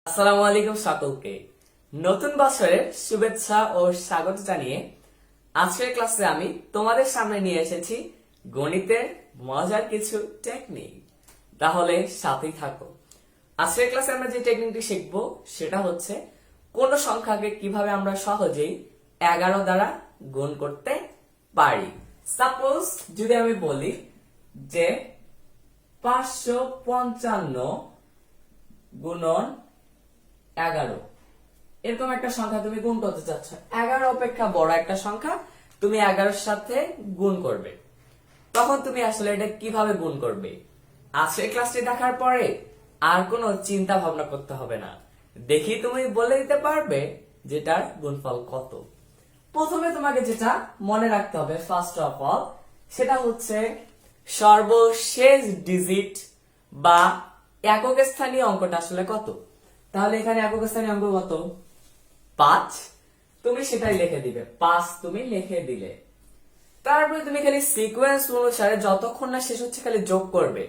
আসসালামু আলাইকুম সকলকে নতুন বছরের শুভেচ্ছা ও স্বাগত জানিয়ে আজকের ক্লাসে আমি তোমাদের সামনে নিয়ে এসেছি গণিতের মজার কিছু টেকনিক। তাহলে সাথেই থাকো। আজকের ক্লাসে আমরা যে টেকনিকটি শিখব সেটা হচ্ছে কোন সংখ্যাকে কিভাবে আমরা সহজেই 11 দ্বারা গুণ করতে পারি। সাপোজ যদি আমি বলি যে 555 গুণন 11, এরকম একটা সংখ্যা তুমি গুণ করতে চাচ্ছ। 11 অপেক্ষা বড় একটা সংখ্যা তুমি 11-এর সাথে গুণ করবে, তখন তুমি আসলে এটা কিভাবে গুণ করবে আজকের ক্লাসটি দেখার পরে আর কোনো চিন্তা ভাবনা করতে হবে না। দেখি তুমি বলে দিতে পারবে যেটার গুণফল কত। প্রথমে তোমাকে যেটা মনে রাখতে হবে ফার্স্ট অফ অল, সেটা হচ্ছে সর্বশেষ ডিজিট বা একক স্থানীয় অঙ্কটা আসলে কত। তাহলে এখানে একক স্থানীয় অঙ্ক কত? 5। তুমি সেটাই লিখে দিবে, 5 তুমি লিখে দিলে। তারপরে তুমি খালি সিকোয়েন্স অনুসারে যতক্ষণ না শেষ হচ্ছে খালি যোগ করবে।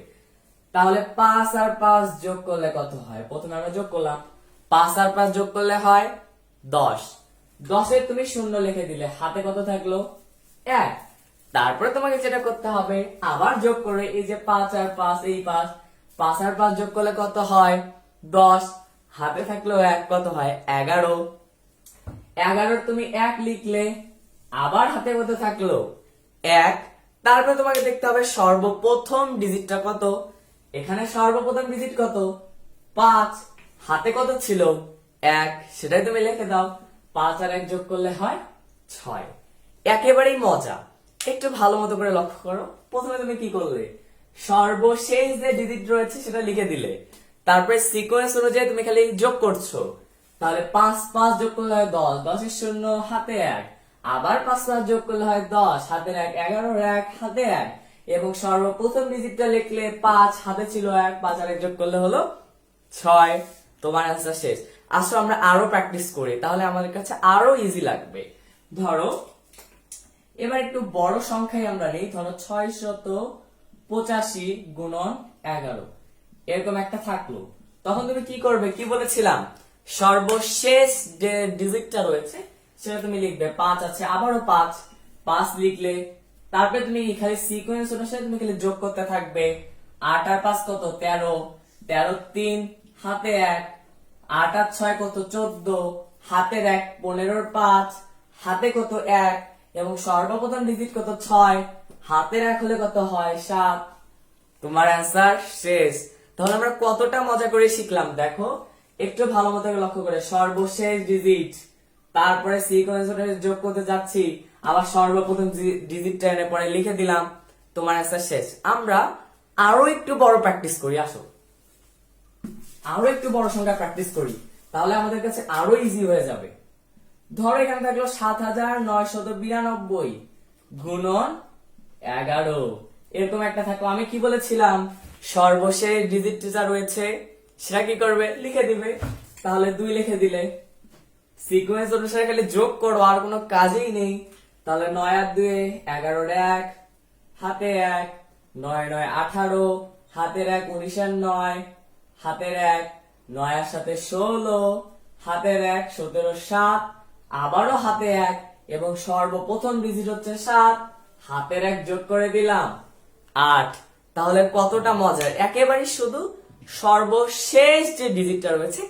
তাহলে 5 আর 5 যোগ করলে কত হয়? প্রথমে আমরা যোগ করলাম, 5 আর 5 যোগ করলে হয় 10। 10-এর তুমি শূন্য লিখে দিলে, হাতে কত থাকলো? 1। তারপরে তোমাকে যেটা করতে হবে আবার যোগ করে, এই যে 5 আর 5, এই 5 আর 5 যোগ করলে কত হয়? 10। হাতে থাকলো 1, কত হয়? 11। 11 তুমি 1 লিখলে, আবার হাতে কত থাকলো? 1। তারপরে তোমাকে দেখতে হবে সর্বপ্রথম ডিজিটটা কত। এখানে সর্বপ্রথম ডিজিট কত? 5। হাতে কত ছিল? 1, সেটাই তুমি লিখে দাও। 5 আর 1 যোগ করলে হয় 6। একেবারেই মজা। একটু ভালো মতো করে লক্ষ্য করো। প্রথমে তুমি কি করলে? সর্বশেষ যে ডিজিট রয়েছে সেটা লিখে দিলে, তারপরে সিকোয়েন্স অনুযায়ী তুমি খালি যোগ করছো। তাহলে 5 5 যোগ করলে হয় 10, 10-এর শূন্য, হাতে 1। আবার 5 5 যোগ করলে হয় 10, হাতে 1, 11-এর 1, হাতে 1। এবং সর্বপ্রথম ডিজিটটা লিখলে 5, হাতে ছিল 1, 5 আর 1 যোগ করলে হলো 6। তোমার অ্যান্সার শেষ। আসো আমরা আরো প্র্যাকটিস করি, তাহলে আমাদের কাছে আরো ইজি লাগবে। ধরো এবার একটু বড় সংখ্যাই আমরা নেই, ধরো 685 গুণন 11, এরকম একটা থাকলো। তখন তুমি কি করবে? কি বলেছিলাম? সর্বশেষ যে ডিজিটটা রয়েছে সেটা তুমি লিখবে। 5 আছে, আবারও 5 লিখলে, তারপরে তুমি খালি সিকোয়েন্স অনুসারে তুমি খালি যোগ করতে থাকবে। 8 আর 5 কত? 13, 13 3, হাতে 1। 8 আর 6 কত? 14, হাতের 1। 15-এর 5, হাতে কত? 1। এবং সর্বপ্রথম ডিজিট কত? 6, হাতের 1 হলে কত হয়? 7। তোমার অ্যান্সার শেষ। তাহলে আমরা কতটা মজা করে শিখলাম দেখো, একটু ভালো মতো লক্ষ্য করে। সর্বশেষ ডিজিট, তারপরে সিকোয়েন্স অনুসারে যোগ করতে যাচ্ছি, আবার সর্বপ্রথম ডিজিটটা এনে পরে লিখে দিলাম। তোমার অ্যান্সার শেষ। আমরা আরো একটু বড় প্র্যাকটিস করি। আসো আরো একটু বড় সংখ্যা প্র্যাকটিস করি, তাহলে আমাদের কাছে আরো ইজি হয়ে যাবে। ধরো এখানে থাকলো 7992 গুণন 11, এরকম একটা থাকলো। আমি কি বলেছিলাম? সর্বশেষ ডিজিট যা রয়েছে সেটা কি করবে? লিখে দিবে। তাহলে 2 লিখে দিলে, সিকোয়েন্স অনুসারে খালি যোগ করো, আর কোনো কাজেই নেই। তাহলে 9 আর 2, 11-এর 1, হাতে 1। 9 9 18, হাতের 1। 19-এর 9, হাতের 1। 9 এর সাথে 16, হাতের 1। 17 7, আবারও হাতে 1। এবং সর্বপ্রথম ডিজিট হচ্ছে 7, হাতের 1 যোগ করে দিলাম 8। তাহলে কতটা মজার! একেবারে শুধু সর্বশেষ যে ডিজিটটা রয়েছে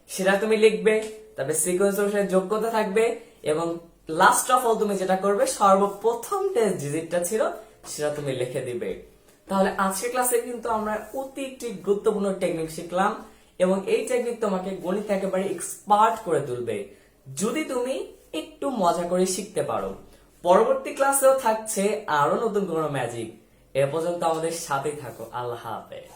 সেটা তুমি লিখবে, তারপরে সিকোয়েন্স অনুসারে যোগ করতে থাকবে, এবং লাস্ট অফ অল তুমি যেটা করবে সর্বপ্রথম যে ডিজিটটা ছিল সেটা তুমি লিখে দিবে। তাহলে আজকের ক্লাসে কিন্তু আমরা অতি একটি গুরুত্বপূর্ণ টেকনিক শিখলাম, এবং এই টেকনিক তোমাকে গণিত একেবারে এক্সপার্ট করে তুলবে যদি তুমি একটু মজা করে শিখতে পারো। পরবর্তী ক্লাসেও থাকছে আরো নতুন কোনো ম্যাজিক। এ পর্যন্ত আমাদের সাথেই থাকো। আল্লাহ হাফেজ।